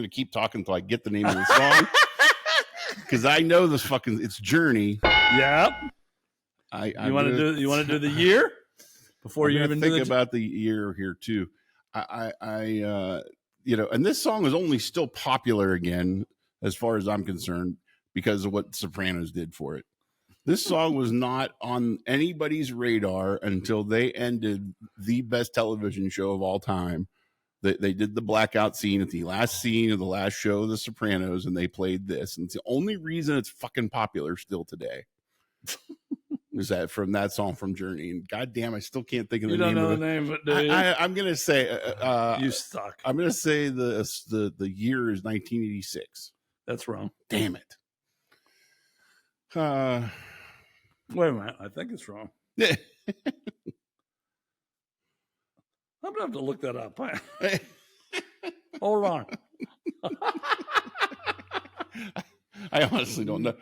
keep talking until I get the name of the song, because I know this it's Journey. Yep. You want to do the year before you even think about the year here too. And this song is only still popular again, as far as I'm concerned, because of what Sopranos did for it. This song was not on anybody's radar until they ended the best television show of all time. They did the blackout scene at the last scene of the last show of The Sopranos, and they played this. And it's the only reason it's fucking popular still today. Is that from that song from Journey? And goddamn, I still can't think of the name. You don't know the name of it, do you? I'm gonna say you stuck. I'm gonna say the year is 1986. That's wrong. Damn it. Wait a minute, I think it's wrong. I'm gonna have to look that up. Hold on. I honestly don't know.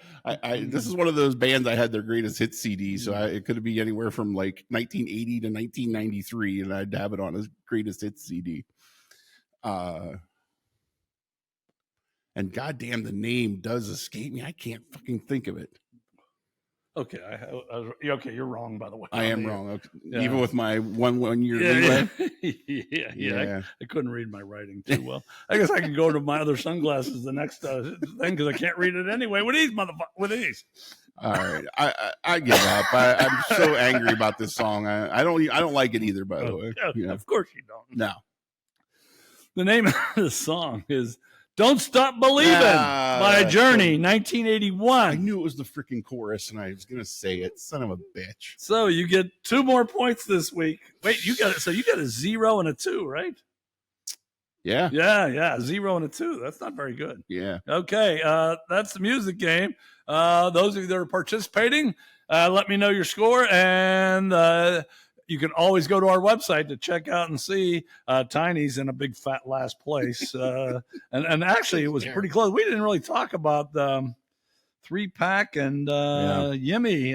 This is one of those bands I had their greatest hits CD, so it could be anywhere from like 1980 to 1993, and I'd have it on his greatest hits CD. And goddamn, the name does escape me. I can't fucking think of it. Okay, okay, you're wrong, by the way. I am wrong. Okay. Yeah. Even with my one year leeway. Yeah. I couldn't read my writing too well. I guess I can go to my other sunglasses the next thing, because I can't read it anyway. With these. All right, I give up. I'm so angry about this song. I don't like it either. By the way, yeah. Of course you don't. No. The name of the song is "Don't Stop Believing" by Journey, 1981. I knew it was the freaking chorus, and I was going to say it. Son of a bitch. So you get 2 more points this week. Wait, you got a 0 and a 2, right? Yeah. Yeah. 0 and a 2. That's not very good. Yeah. Okay. That's the music game. Those of you that are participating, let me know your score, and you can always go to our website to check out and see. Tiny's in a big fat last place. And actually, it was pretty close. We didn't really talk about 3-pack and Yimmy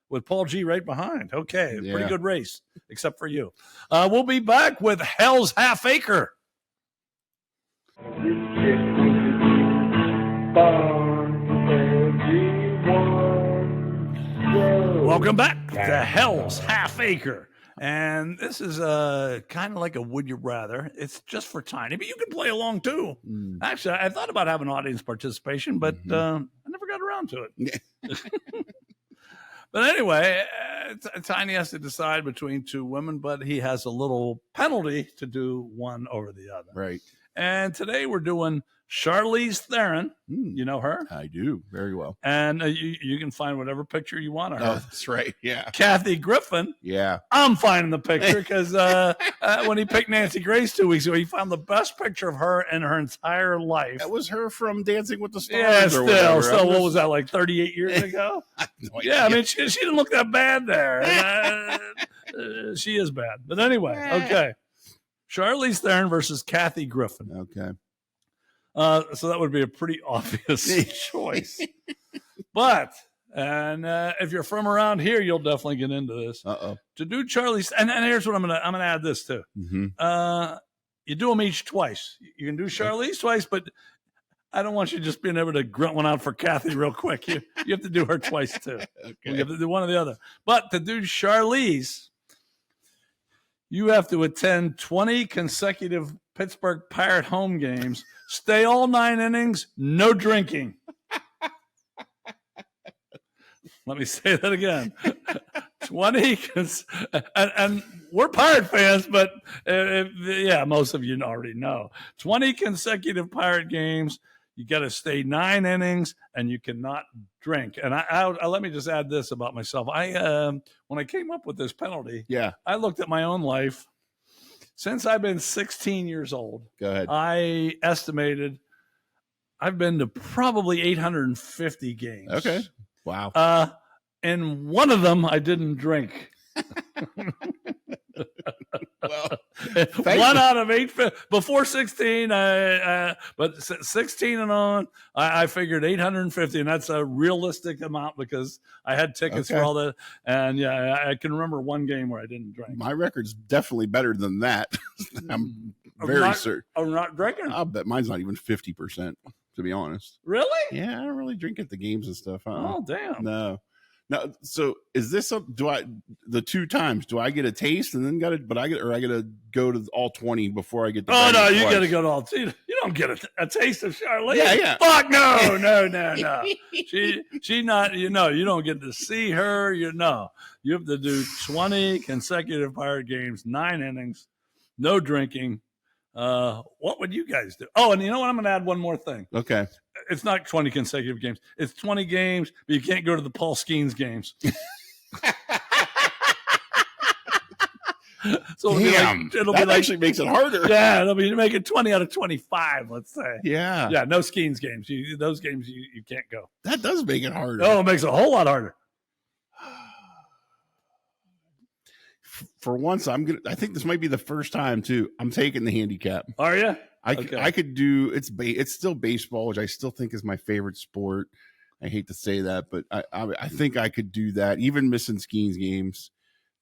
with Paul G right behind. Okay, pretty good race, except for you. We'll be back with Hell's Half Acre. Welcome back to Hell's Half Acre. And this is kind of like a Would You Rather. It's just for Tiny, but you can play along too. Actually, I thought about having audience participation, but I never got around to it. But anyway, Tiny has to decide between 2 women, but he has a little penalty to do one over the other. Right. And today we're doing Charlize Theron. You know her? I do very well. And you can find whatever picture you want of her. Oh, that's right. Yeah. Kathy Griffin. Yeah. I'm finding the picture because when he picked Nancy Grace 2 weeks ago, he found the best picture of her in her entire life. That was her from Dancing with the Stars. Yeah, still, what was that, like 38 years ago? Yeah, I mean, she didn't look that bad there. She is bad. But anyway, okay. Charlize Theron versus Kathy Griffin. Okay. So that would be a pretty obvious choice. But, if you're from around here, you'll definitely get into this. To do Charlize, and here's what I'm gonna add this too. You do them each twice. You can do Charlize twice, but I don't want you just being able to grunt one out for Kathy real quick. You have to do her twice too. Okay. You have to do one or the other. But to do Charlize, you have to attend 20 consecutive Pittsburgh Pirate home games, stay all 9 innings, no drinking. Let me say that again. 20, and we're Pirate fans, but most of you already know. 20 consecutive Pirate games. You got to stay 9 innings, and you cannot drink. And I let me just add this about myself. When I came up with this penalty, I looked at my own life, since I've been 16 years old, Go ahead. I estimated I've been to probably 850 games. Okay. Wow. And one of them I didn't drink. Well, one out of 8 before 16. But 16 and on, I figured 850, and that's a realistic amount because I had tickets for all that. And yeah, I can remember one game where I didn't drink. my record's definitely better than that. I'm very certain. I'm not drinking. I'll bet mine's not even 50%, to be honest. Really? Yeah, I don't really drink at the games and stuff. Oh, damn. No. So is this the 2 times? Do I get a taste and then I gotta go to all 20 before I get the Oh, no, you got to go to all. You don't get a taste of Charlize. Yeah. Fuck no. She not, you don't get to see her. You have to do 20 consecutive Pirate games, 9 innings, no drinking. What would you guys do? Oh, and you know what? I'm going to add one more thing. Okay. It's not 20 consecutive games. It's 20 games, but you can't go to the Paul Skeens games. So it'll be like, actually makes it harder. Yeah, it'll be make it 20 out of 25, let's say. Yeah. Yeah, no Skeens games. Those games you can't go. That does make it harder. Oh, it makes it a whole lot harder. For once, I think this might be the first time too. I'm taking the handicap. Are you? I could do it's still baseball, which I still think is my favorite sport. I hate to say that, but I think I could do that, even missing Skeens games.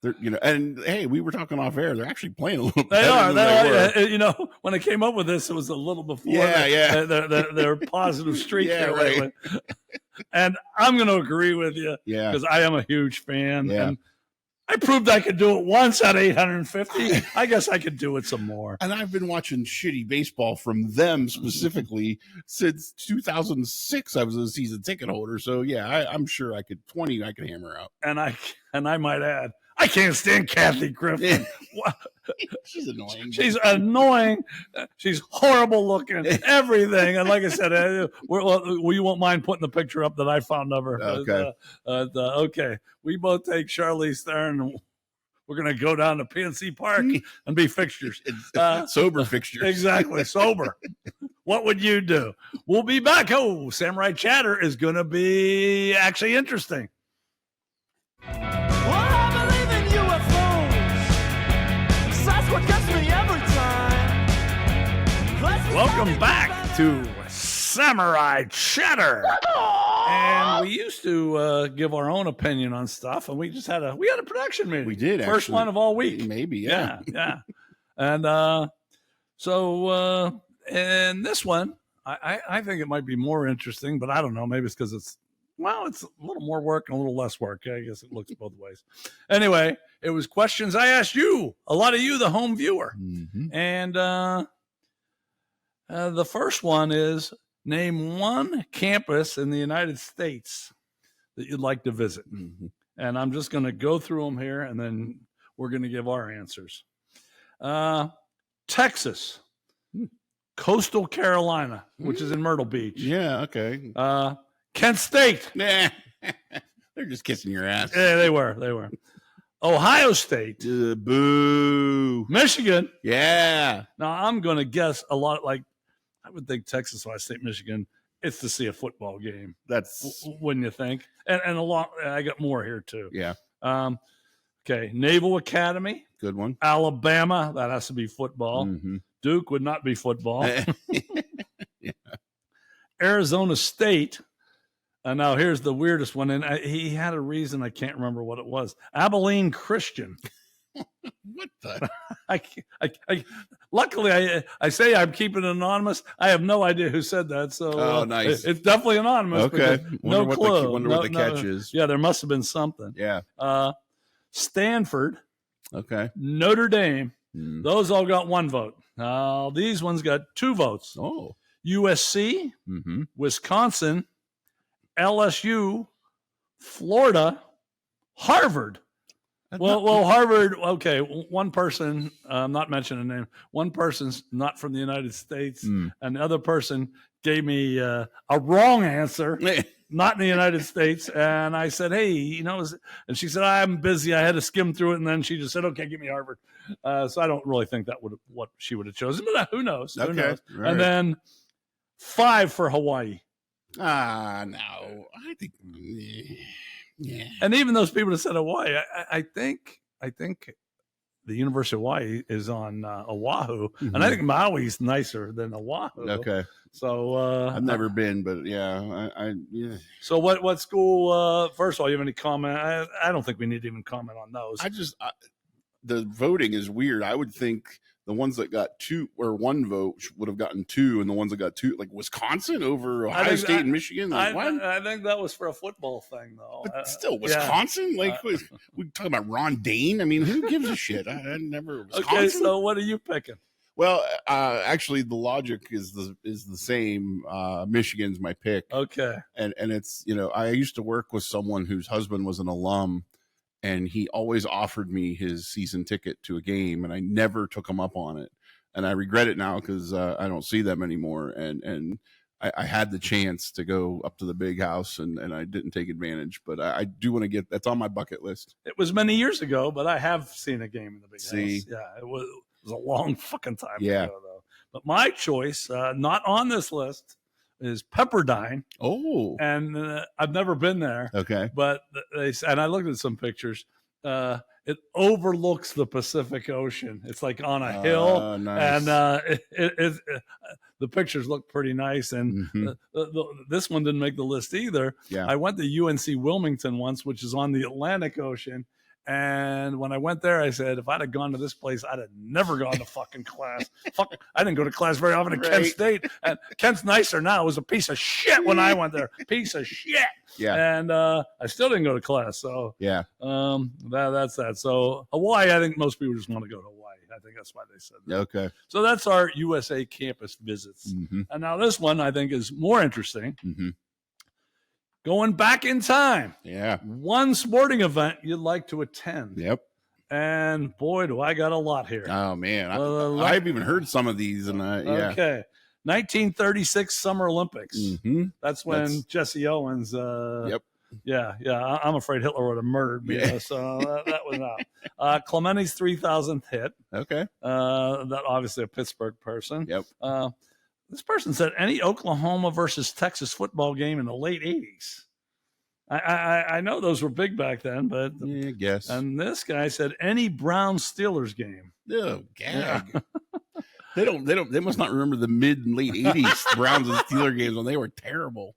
They're, and hey, we were talking off air. They're actually playing a little better than they were. When I came up with this, it was a little before their positive streak there lately. And I'm going to agree with you because I am a huge fan. Yeah. And I proved I could do it once out of 850. I guess I could do it some more. And I've been watching shitty baseball from them specifically since 2006. I was a season ticket holder. So, yeah, I'm sure I could hammer out. And I might add, I can't stand Kathy Griffin. She's annoying. She's annoying. She's horrible looking. Everything. And like I said, you won't mind putting the picture up that I found of her. Okay. Okay. We both take Charlize Theron and we're going to go down to PNC Park and be fixtures. Sober fixtures. Exactly. Sober. What would you do? We'll be back. Oh, Samurai Chatter is going to be actually interesting. Welcome back to Samurai Chatter. And we used to give our own opinion on stuff, and we had a production meeting. We did, first actually. one of all week. Maybe, yeah. And so in this one, I think it might be more interesting, but I don't know. Maybe it's because it's a little more work and a little less work. I guess it looks both ways. Anyway, it was questions I asked you, a lot of you, the home viewer. Mm-hmm. And the first one is, name one campus in the United States that you'd like to visit. Mm-hmm. And I'm just going to go through them here, and then we're going to give our answers. Texas, Coastal Carolina, which is in Myrtle Beach. Yeah, okay. Kent State. Nah. They're just kissing your ass. Yeah, they were. Ohio State. Boo. Michigan. Yeah. Now, I'm going to guess a lot, like, I would think Texas, Ohio State, Michigan, it's to see a football game. That's, wouldn't you think? And I got more here, too. Yeah. Okay, Naval Academy. Good one. Alabama, that has to be football. Mm-hmm. Duke would not be football. Yeah. Arizona State. And now here's the weirdest one. And he had a reason. I can't remember what it was. Abilene Christian. What the? Luckily, I say I'm keeping it anonymous. I have no idea who said that. So nice. It's definitely anonymous. Okay. No clue. Wonder what the catch is. Yeah, there must have been something. Yeah. Stanford. Okay. Notre Dame. Mm. Those all got 1 vote. These ones got 2 votes. Oh. USC, Mm-hmm. Wisconsin, LSU, Florida, Harvard. Well, Harvard, okay, one person, I'm not mentioning a name, one person's not from the United States, and the other person gave me a wrong answer, not in the United States. And I said, hey, and she said, I'm busy. I had to skim through it. And then she just said, okay, give me Harvard. So I don't really think that would what she would have chosen, but who knows? Who knows? Right. And then 5 for Hawaii. No, I think, yeah. And even those people that said Hawaii, I think the University of Hawaii is on Oahu, and I think Maui's nicer than Oahu. Okay. So I've never been, but yeah, yeah. So what school? First of all, you have any comment? I don't think we need to even comment on those. The voting is weird. I would think the ones that got 2 or 1 vote would have gotten 2, and the ones that got 2, like Wisconsin over Ohio State and Michigan. Like, I think that was for a football thing, though. But still, Wisconsin? Yeah. Like, we talking about Ron Dane? I mean, who gives a shit? I never. Wisconsin? Okay, so what are you picking? Well, actually, the logic is the same. Michigan's my pick. Okay, and it's I used to work with someone whose husband was an alum. And he always offered me his season ticket to a game, and I never took him up on it. And I regret it now because I don't see them anymore. And I had the chance to go up to the big house, and I didn't take advantage. But I do want to get – that's on my bucket list. It was many years ago, but I have seen a game in the big house. Yeah, it was a long fucking time ago, though. But my choice, not on this list, is Pepperdine. Oh, and I've never been there. Okay, but and I looked at some pictures. It overlooks the Pacific Ocean. It's like on a hill, nice. And the pictures look pretty nice. And this one didn't make the list either. Yeah, I went to UNC Wilmington once, which is on the Atlantic Ocean. And when I went there, I said, if I'd have gone to this place, I'd have never gone to fucking class. Fuck, I didn't go to class very often at Kent State. And Kent's nicer now. It was a piece of shit when I went there. Piece of shit. Yeah. And I still didn't go to class. So yeah. That's that. So Hawaii, I think most people just want to go to Hawaii. I think that's why they said that. Okay. So that's our USA campus visits. And now this one I think is more interesting. Going back in time. Yeah. One sporting event you'd like to attend. Yep. And boy, do I got a lot here. Oh, man. I've even heard some of these. And yeah. Okay. 1936 Summer Olympics. That's when Jesse Owens. Yep. Yeah. I'm afraid Hitler would have murdered me. Yeah. So that was out. Clementi's 3,000th hit. Okay. That obviously a Pittsburgh person. Yep. This person said any Oklahoma versus Texas football game in the late 80s. I know those were big back then, but I guess. And this guy said any Browns Steelers game. Oh, gag. Yeah. They must not remember the mid and late 80s Browns and Steelers games when they were terrible.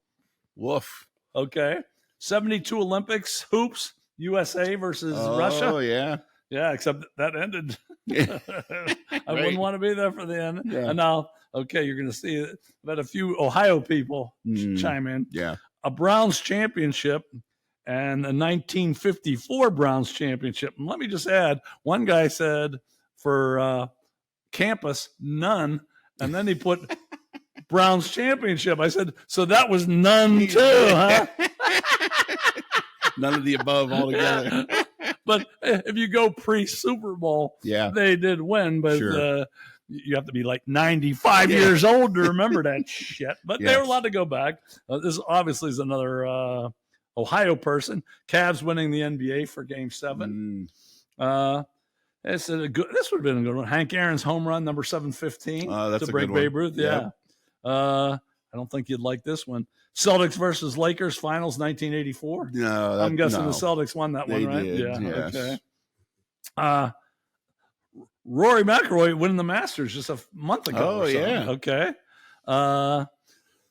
Woof. Okay. 72 Olympics hoops, USA versus Russia. Oh, yeah. Yeah, except that ended. I wouldn't want to be there for the end. Yeah. And now, okay, you're going to see that a few Ohio people chime in. Yeah. A Browns championship and a 1954 Browns championship. And let me just add, one guy said for campus, none. And then he put Browns championship. I said, so that was none too, huh? None of the above altogether. But if you go pre-Super Bowl, they did win, but you have to be like 95 years old to remember that shit. But they were allowed to go back. This obviously is another Ohio person. Cavs winning the NBA for Game 7. This would have been a good one. Hank Aaron's home run, number 715, that's to break Babe Ruth. Yeah. I don't think you'd like this one. Celtics versus Lakers finals 1984. No, I'm guessing the Celtics won that one, right? Did, yes. Okay. Rory McIlroy winning the Masters just a month ago. Oh, yeah. Okay.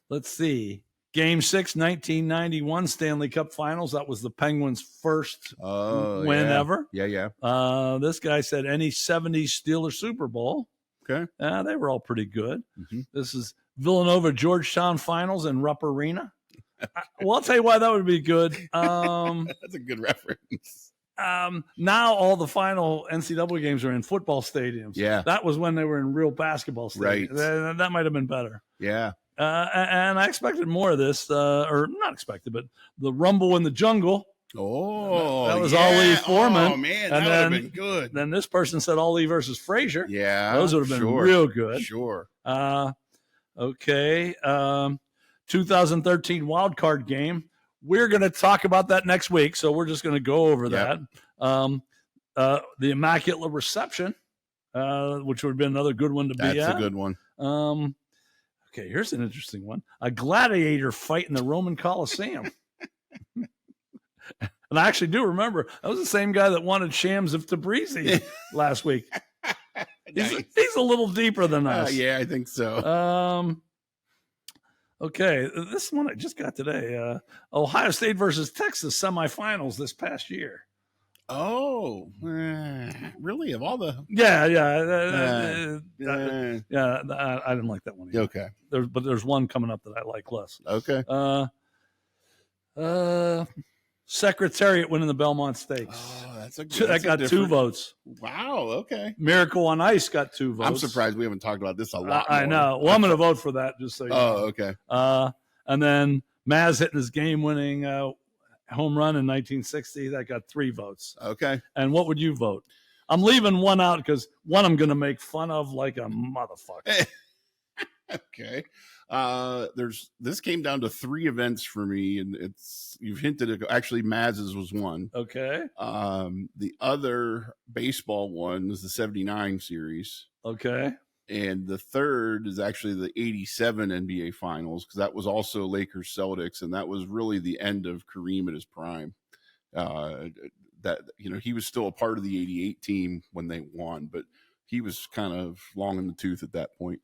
Let's see. Game 6, 1991 Stanley Cup Finals. That was the Penguins' first win ever. Yeah. This guy said any 70s Steelers Super Bowl. Okay. They were all pretty good. This is Villanova Georgetown Finals in Rupp Arena. Well, I'll tell you why that would be good. That's a good reference. Now all the final NCAA games are in football stadiums. Yeah. That was when they were in real basketball stadiums. Right. That might have been better. Yeah. And I expected more of this, or not expected, but the Rumble in the Jungle. Oh, that was Ali Foreman. Oh, man, that would have been good. Then this person said Ali versus Frazier. Yeah. Those would have been real good. Sure. Okay. 2013 wild card game. We're going to talk about that next week, so we're just going to go over that. The Immaculate Reception, which would have been another good one to be at. That's a good one. Okay, here's an interesting one. A gladiator fight in the Roman Colosseum. And I actually do remember, that was the same guy that wanted Shams of Tabrizi last week. Nice. He's a little deeper than us. Yeah, I think so. Okay, this one I just got today. Ohio State versus Texas semifinals this past year. Oh, really? Of all the... Yeah. I didn't like that one either. Okay. But there's one coming up that I like less. Okay. Secretariat winning the Belmont Stakes. Oh, that's that got 2 votes. Wow. Okay. Miracle on Ice got 2 votes. I'm surprised we haven't talked about this a lot. I know. Well, I'm going to vote for that just so you know. Okay. And then Maz hitting his game-winning home run in 1960. That got 3 votes. Okay. And what would you vote? I'm leaving one out because one I'm going to make fun of like a motherfucker. Okay. This came down to 3 events for me, and you've hinted at, actually Maz's was one. Okay. The other baseball one was the 79 series. Okay. And the third is actually the 87 NBA finals, because that was also Lakers Celtics, and that was really the end of Kareem at his prime. He was still a part of the 88 team when they won, but he was kind of long in the tooth at that point.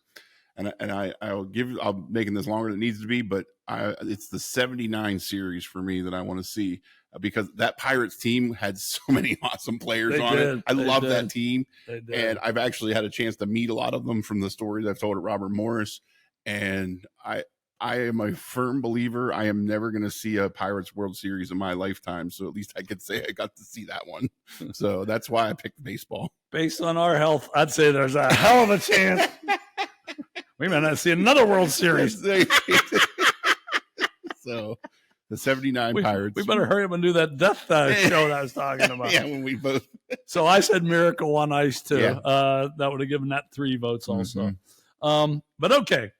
And I'm making this longer than it needs to be, but it's the 79 series for me that I want to see, because that Pirates team had so many awesome players it. I love that team. And I've actually had a chance to meet a lot of them from the stories I've told at Robert Morris. And I am a firm believer I am never going to see a Pirates World Series in my lifetime. So at least I could say I got to see that one. So that's why I picked baseball. Based on our health, I'd say there's a hell of a chance. We might not see another World Series. So the 79 Pirates. We better hurry up and do that death show that I was talking about. Yeah, when we both. So I said Miracle on Ice too. Yeah. That would have given that 3 votes also. Mm-hmm. But okay,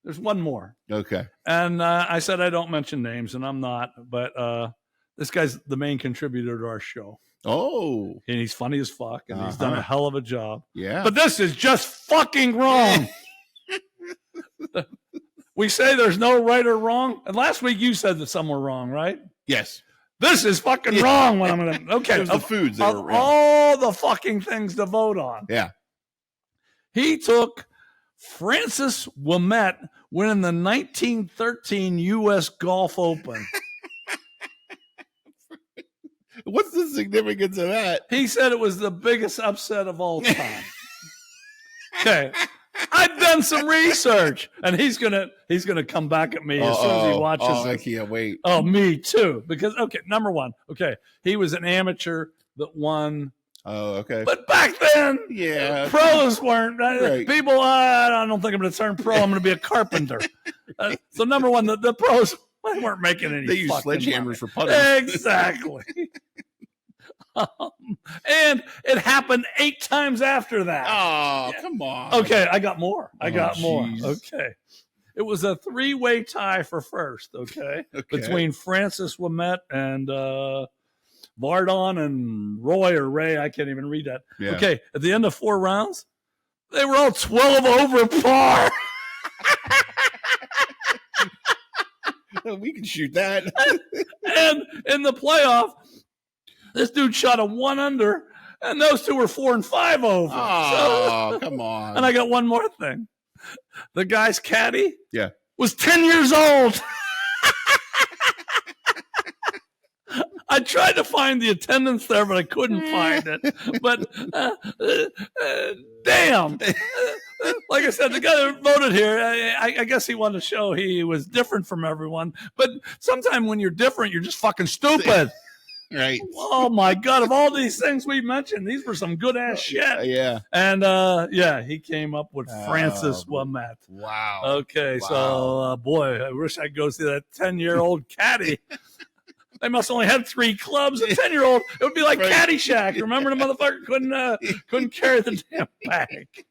there's one more. Okay. And I said I don't mention names, and I'm not. But this guy's the main contributor to our show. Oh. And he's funny as fuck, and he's done a hell of a job. Yeah. But this is just fucking wrong. We say there's no right or wrong, and last week you said that some were wrong, right? Yes. This is fucking wrong. When I'm gonna okay, the foods of all the fucking things to vote on. Yeah. He took Francis Ouimet winning the 1913 U.S. Golf Open. What's the significance of that? He said it was the biggest upset of all time. Okay. I've done some research, and he's gonna come back at me as soon as he watches it. I can't wait. Oh, me too. Because number one, he was an amateur that won. Oh, okay. But back then, pros weren't. Right. People, I don't think I'm going to turn pro. I'm going to be a carpenter. So number one, the pros weren't making any. They use sledgehammers money. For putting. Exactly. And it happened 8 times after that. Oh, come on. Okay, I got more. More. Geez. Okay. It was a 3-way tie for first, okay? Between Francis Ouimet and Vardon and Roy or Ray. I can't even read that. Yeah. Okay, at the end of 4 rounds, they were all 12 over par. We can shoot that. And in the playoff, this dude shot a 1 under, and those 2 were 4 and 5 over. Oh, come on. And I got one more thing. The guy's caddy was 10 years old. I tried to find the attendance there, but I couldn't find it. But damn. Like I said, the guy that voted here, I guess he wanted to show he was different from everyone. But sometimes when you're different, you're just fucking stupid. Right. Oh my God! Of all these things we mentioned, these were some good ass shit. Yeah. And he came up with Francis Ouimet. Wow. Okay, so boy, I wish I'd go see that 10-year-old caddy. They must only have 3 clubs. A 10-year-old, it would be like Caddyshack. Remember, the motherfucker couldn't carry the damn bag.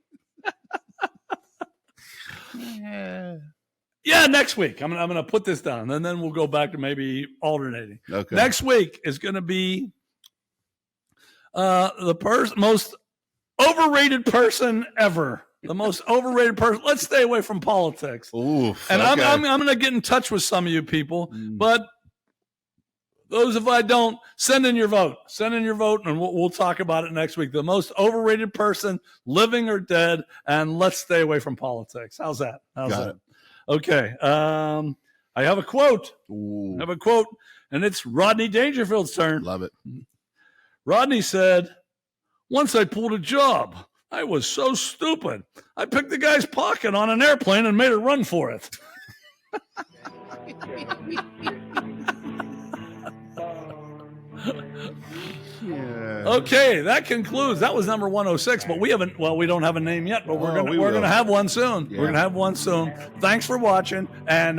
Yeah, next week. I'm going to put this down, and then we'll go back to maybe alternating. Okay. Next week is going to be the most overrated person ever. The most overrated person. Let's stay away from politics. Oof, and okay. I'm going to get in touch with some of you people, but those if I don't, send in your vote. Send in your vote, and we'll talk about it next week. The most overrated person, living or dead, and let's stay away from politics. How's that? Got it. Okay. I have a quote. Ooh. I have a quote, and it's Rodney Dangerfield's turn. Love it. Rodney said, "Once I pulled a job. I was so stupid. I picked the guy's pocket on an airplane and made a run for it." Yeah. Okay, that concludes. That was number 106, but we don't have a name yet, but we're gonna have one soon. Yeah. We're gonna have one soon. Thanks for watching, and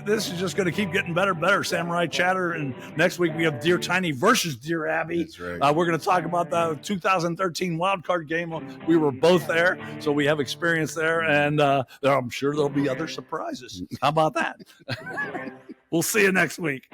this is just gonna keep getting better and better. Samurai Chatter, and next week we have Dear Tiny versus Dear Abby. That's right. We're gonna talk about the 2013 wild card game. We were both there, so we have experience there, and I'm sure there'll be other surprises. How about that? We'll see you next week.